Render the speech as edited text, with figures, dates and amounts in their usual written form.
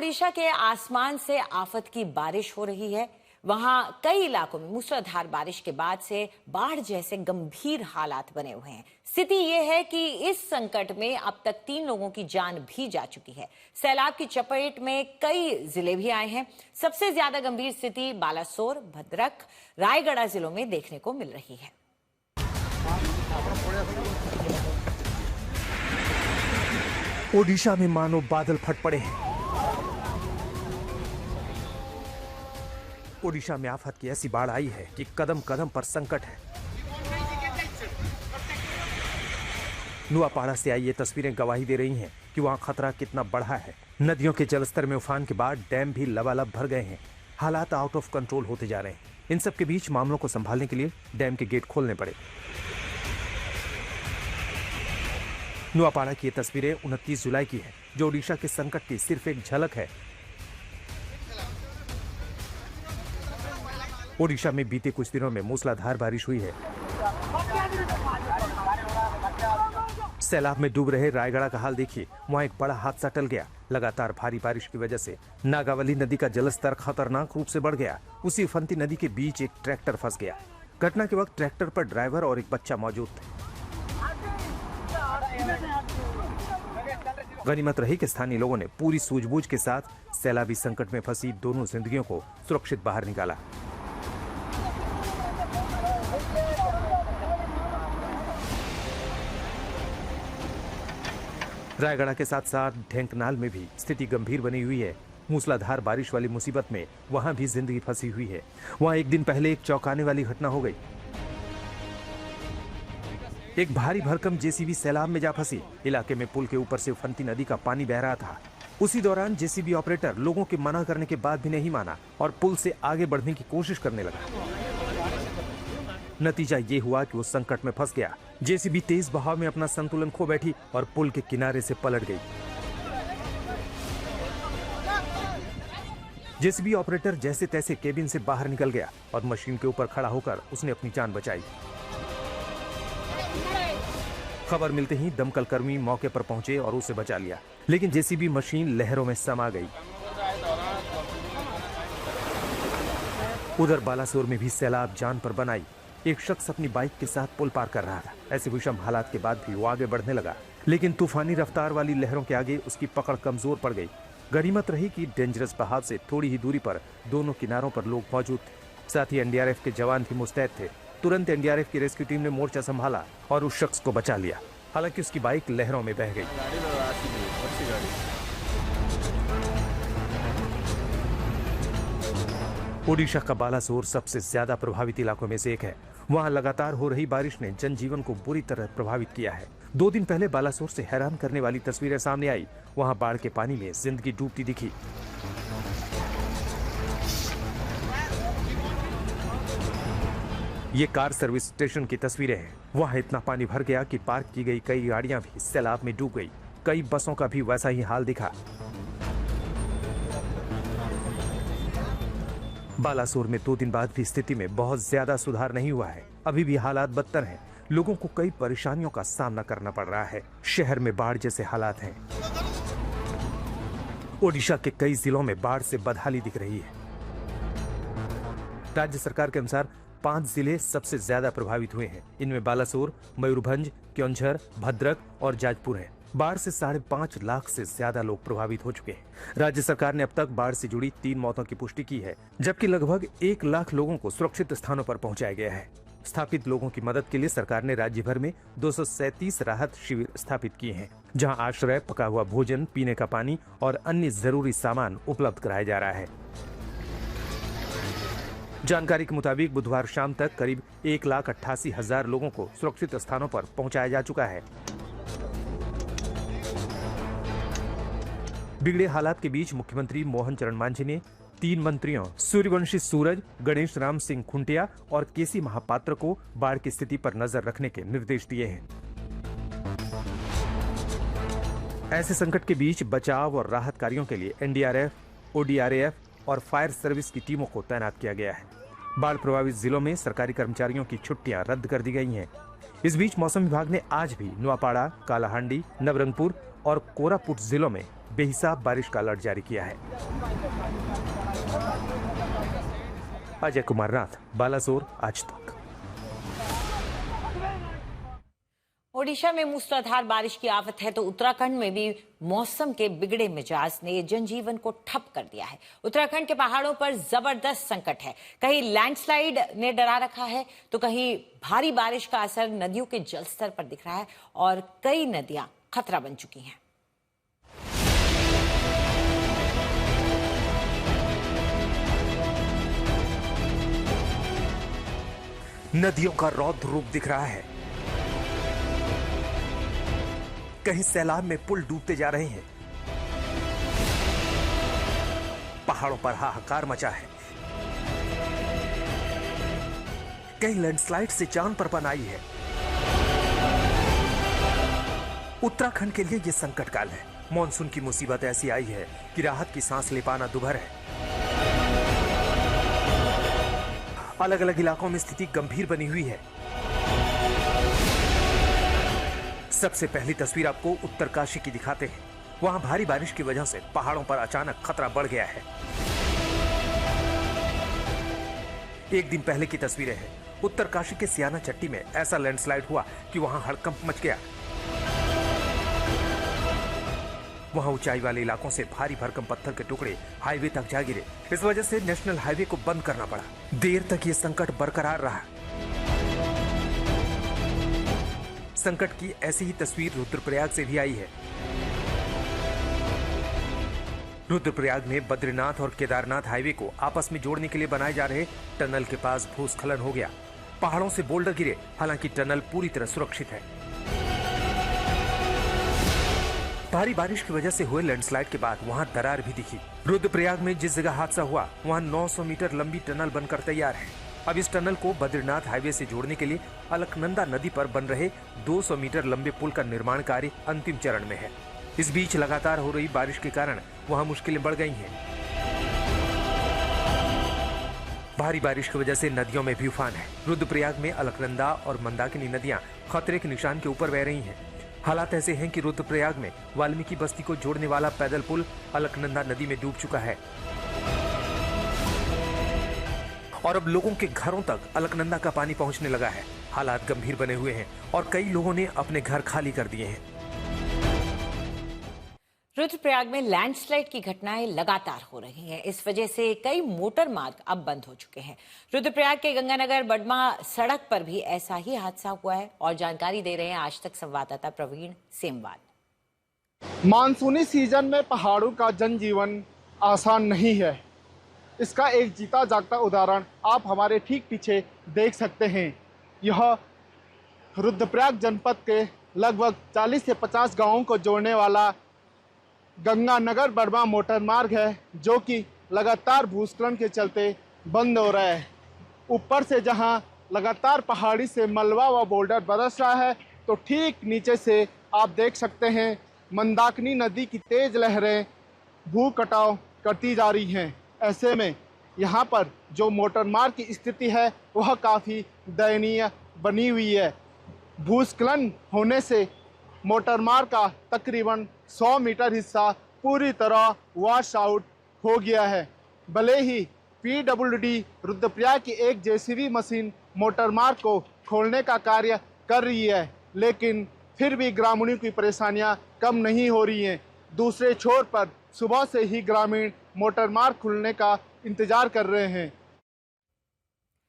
ओडिशा के आसमान से आफत की बारिश हो रही है। वहां कई इलाकों में मूसलाधार बारिश के बाद से बाढ़ जैसे गंभीर हालात बने हुए हैं। स्थिति यह है कि इस संकट में अब तक 3 लोगों की जान भी जा चुकी है। सैलाब की चपेट में कई जिले भी आए हैं। सबसे ज्यादा गंभीर स्थिति बालासोर, भद्रक, रायगढ़ जिलों में देखने को मिल रही है। ओडिशा में मानो बादल फट पड़े हैं। ओडिशा में आफत की ऐसी बाढ़ आई है कि कदम कदम पर संकट है। नुआपाड़ा से आई ये तस्वीरें गवाही दे रही हैं कि वहां खतरा कितना बढ़ा है। नदियों के जलस्तर में उफान के बाद डैम भी लबालब भर गए हैं। हालात आउट ऑफ कंट्रोल होते जा रहे हैं। इन सब के बीच मामलों को संभालने के लिए डैम के गेट खोलने पड़े। नुआपाड़ा की ये तस्वीरें 29 जुलाई की है, जो ओडिशा के संकट की सिर्फ एक झलक है। ओडिशा में बीते कुछ दिनों में मूसलाधार बारिश हुई है। सैलाब में डूब रहे रायगढ़ का हाल देखिए। वहां एक बड़ा हादसा टल गया। लगातार भारी बारिश की वजह से नागावली नदी का जलस्तर खतरनाक रूप से बढ़ गया। उसी उफनती नदी के बीच एक ट्रैक्टर फंस गया। घटना के वक्त ट्रैक्टर पर ड्राइवर और एक बच्चा मौजूद थे। गनीमत रही कि स्थानीय लोगों ने पूरी सूझबूझ के साथ सैलाबी संकट में फंसी दोनों जिंदगियों को सुरक्षित बाहर निकाला। रायगढ़ के साथ साथ ढेंकनाल में भी स्थिति गंभीर बनी हुई है। मूसलाधार बारिश वाली मुसीबत में वहां भी जिंदगी फंसी हुई है। वहां एक दिन पहले एक चौंकाने वाली घटना हो गई। एक भारी भरकम जेसीबी सैलाब में जा फंसी। इलाके में पुल के ऊपर से उफनती नदी का पानी बह रहा था। उसी दौरान जेसीबी ऑपरेटर लोगों के मना करने के बाद भी नहीं माना और पुल से आगे बढ़ने की कोशिश करने लगा। नतीजा ये हुआ कि वो संकट में फंस गया। जेसीबी तेज बहाव में अपना संतुलन खो बैठी और पुल के किनारे से पलट गई। जेसीबी ऑपरेटर जैसे तैसे केबिन से बाहर निकल गया और मशीन के ऊपर खड़ा होकर उसने अपनी जान बचाई। खबर मिलते ही दमकल कर्मी मौके पर पहुंचे और उसे बचा लिया, लेकिन जेसीबी मशीन लहरों में समा गई। उधर बालासोर में भी सैलाब जान पर बनाई। एक शख्स अपनी बाइक के साथ पुल पार कर रहा था। ऐसे विषम हालात के बाद भी वो आगे बढ़ने लगा, लेकिन तूफानी रफ्तार वाली लहरों के आगे उसकी पकड़ कमजोर पड़ गई। गनीमत रही कि डेंजरस बहाव से थोड़ी ही दूरी पर दोनों किनारों पर लोग मौजूद थे। साथ ही एनडीआरएफ के जवान भी मुस्तैद थे। तुरंत एनडीआरएफ की रेस्क्यू टीम ने मोर्चा संभाला और उस शख्स को बचा लिया। हालांकि उसकी बाइक लहरों में बह गई। ओडिशा का बालासोर सबसे ज्यादा प्रभावित इलाकों में से एक है। वहां लगातार हो रही बारिश ने जनजीवन को बुरी तरह प्रभावित किया है। 2 दिन पहले बालासोर से हैरान करने वाली तस्वीरें सामने आई। वहां बाढ़ के पानी में जिंदगी डूबती दिखी। ये कार सर्विस स्टेशन की तस्वीरें हैं। वहां इतना पानी भर गया कि पार्क की गई कई गाड़ियां भी सैलाब में डूब गई। कई बसों का भी वैसा ही हाल दिखा। बालासोर में 2 दिन बाद भी स्थिति में बहुत ज्यादा सुधार नहीं हुआ है। अभी भी हालात बदतर हैं। लोगों को कई परेशानियों का सामना करना पड़ रहा है। शहर में बाढ़ जैसे हालात हैं। ओडिशा के कई जिलों में बाढ़ से बदहाली दिख रही है। राज्य सरकार के अनुसार 5 जिले सबसे ज्यादा प्रभावित हुए हैं। इनमें बालासोर, मयूरभंज, क्योंझर, भद्रक और जाजपुर हैं। बाढ़ से 5.5 लाख से ज्यादा लोग प्रभावित हो चुके हैं। राज्य सरकार ने अब तक बाढ़ से जुड़ी 3 मौतों की पुष्टि की है, जबकि लगभग 1 लाख लोगों को सुरक्षित स्थानों पर पहुंचाया गया है। स्थापित लोगों की मदद के लिए सरकार ने राज्य भर में 237 राहत शिविर स्थापित किए हैं, जहां आश्रय, पका हुआ भोजन, पीने का पानी और अन्य जरूरी सामान उपलब्ध कराया जा रहा है। जानकारी के मुताबिक बुधवार शाम तक करीब 1,88,000 लोगों को सुरक्षित स्थानों पर पहुंचाया जा चुका है। बिगड़े हालात के बीच मुख्यमंत्री मोहन चरण मांझी ने 3 मंत्रियों सूर्यवंशी सूरज, गणेश राम सिंह खुंटिया और केसी महापात्र को बाढ़ की स्थिति पर नजर रखने के निर्देश दिए हैं। ऐसे संकट के बीच बचाव और राहत कार्यों के लिए एनडीआरएफ, ओडीआरएफ और फायर सर्विस की टीमों को तैनात किया गया है। बाढ़ प्रभावित जिलों में सरकारी कर्मचारियों की छुट्टियां रद्द कर दी गई हैं। इस बीच मौसम विभाग ने आज भी नुआपाड़ा, कालाहांडी, नवरंगपुर और कोरापुट जिलों में बेहिसाब बारिश का अलर्ट जारी किया है। अजय कुमार नाथ, बालासोर, आज तक। ओडिशा में मूसलाधार बारिश की आफत है तो उत्तराखंड में भी मौसम के बिगड़े मिजाज ने जनजीवन को ठप कर दिया है। उत्तराखंड के पहाड़ों पर जबरदस्त संकट है। कहीं लैंडस्लाइड ने डरा रखा है तो कहीं भारी बारिश का असर नदियों के जलस्तर पर दिख रहा है और कई नदियां खतरा बन चुकी हैं। नदियों का रौद्र रूप दिख रहा है। कहीं सैलाब में पुल डूबते जा रहे हैं। पहाड़ों पर हाहाकार मचा है। कहीं लैंडस्लाइड से चांद पर पन आई है। उत्तराखंड के लिए यह संकट काल है। मॉनसून की मुसीबत ऐसी आई है कि राहत की सांस ले पाना दुभर है। अलग अलग इलाकों में स्थिति गंभीर बनी हुई है। सबसे पहली तस्वीर आपको उत्तरकाशी की दिखाते हैं। वहां भारी बारिश की वजह से पहाड़ों पर अचानक खतरा बढ़ गया है। एक दिन पहले की तस्वीरें हैं। उत्तरकाशी के सियाना चट्टी में ऐसा लैंडस्लाइड हुआ कि वहां हड़कंप मच गया। वहां ऊंचाई वाले इलाकों से भारी भरकम पत्थर के टुकड़े हाईवे तक जा गिरे। इस वजह से नेशनल हाईवे को बंद करना पड़ा। देर तक ये संकट बरकरार रहा। संकट की ऐसी ही तस्वीर रुद्रप्रयाग से भी आई है। रुद्रप्रयाग में बद्रीनाथ और केदारनाथ हाईवे को आपस में जोड़ने के लिए बनाए जा रहे टनल के पास भूस्खलन हो गया। पहाड़ों से बोल्डर गिरे। हालांकि टनल पूरी तरह सुरक्षित है। भारी बारिश की वजह से हुए लैंडस्लाइड के बाद वहां दरार भी दिखी। रुद्रप्रयाग में जिस जगह हादसा हुआ वहां 900 मीटर लंबी टनल बनकर तैयार है। अब इस टनल को बद्रीनाथ हाईवे से जोड़ने के लिए अलकनंदा नदी पर बन रहे 200 मीटर लंबे पुल का निर्माण कार्य अंतिम चरण में है। इस बीच लगातार हो रही बारिश के कारण वहां मुश्किलें बढ़ गई हैं। भारी बारिश की वजह से नदियों में भी उफान है। रुद्रप्रयाग में अलकनंदा और मंदाकिनी नदियां खतरे के निशान के ऊपर बह रही हैं। हालात ऐसे हैं कि रुद्रप्रयाग में वाल्मीकि बस्ती को जोड़ने वाला पैदल पुल अलकनंदा नदी में डूब चुका है और अब लोगों के घरों तक अलकनंदा का पानी पहुंचने लगा है। हालात गंभीर बने हुए हैं और कई लोगों ने अपने घर खाली कर दिए हैं। रुद्रप्रयाग में लैंडस्लाइड की घटनाएं लगातार हो रही हैं। इस वजह से कई मोटर मार्ग अब बंद हो चुके हैं। रुद्रप्रयाग के गंगानगर बडमा सड़क पर भी ऐसा ही हादसा हुआ है और जानकारी दे रहे हैं आज तक संवाददाता प्रवीण सेमवाल। मानसूनी सीजन में पहाड़ों का जनजीवन आसान नहीं है। इसका एक जीता जागता उदाहरण आप हमारे ठीक पीछे देख सकते हैं। यह रुद्रप्रयाग जनपद के लगभग 40 से 50 गांवों को जोड़ने वाला गंगानगर बडमा मोटर मार्ग है, जो कि लगातार भूस्खलन के चलते बंद हो रहा है। ऊपर से जहां लगातार पहाड़ी से मलबा व बोल्डर बरस रहा है, तो ठीक नीचे से आप देख सकते हैं मंदाकिनी नदी की तेज लहरें भू कटाव करती जा रही हैं। ऐसे में यहाँ पर जो मोटर मार्ग की स्थिति है वह काफ़ी दयनीय बनी हुई है। भूस्खलन होने से मोटर मार्ग का तकरीबन 100 मीटर हिस्सा पूरी तरह वॉश आउट हो गया है। भले ही पीडब्ल्यूडी रुद्रप्रयाग की एक जेसीबी मशीन मोटर मार्ग को खोलने का कार्य कर रही है, लेकिन फिर भी ग्रामीणों की परेशानियां कम नहीं हो रही हैं। दूसरे छोर पर सुबह से ही ग्रामीण मोटर मार्ग खुलने का इंतजार कर रहे हैं।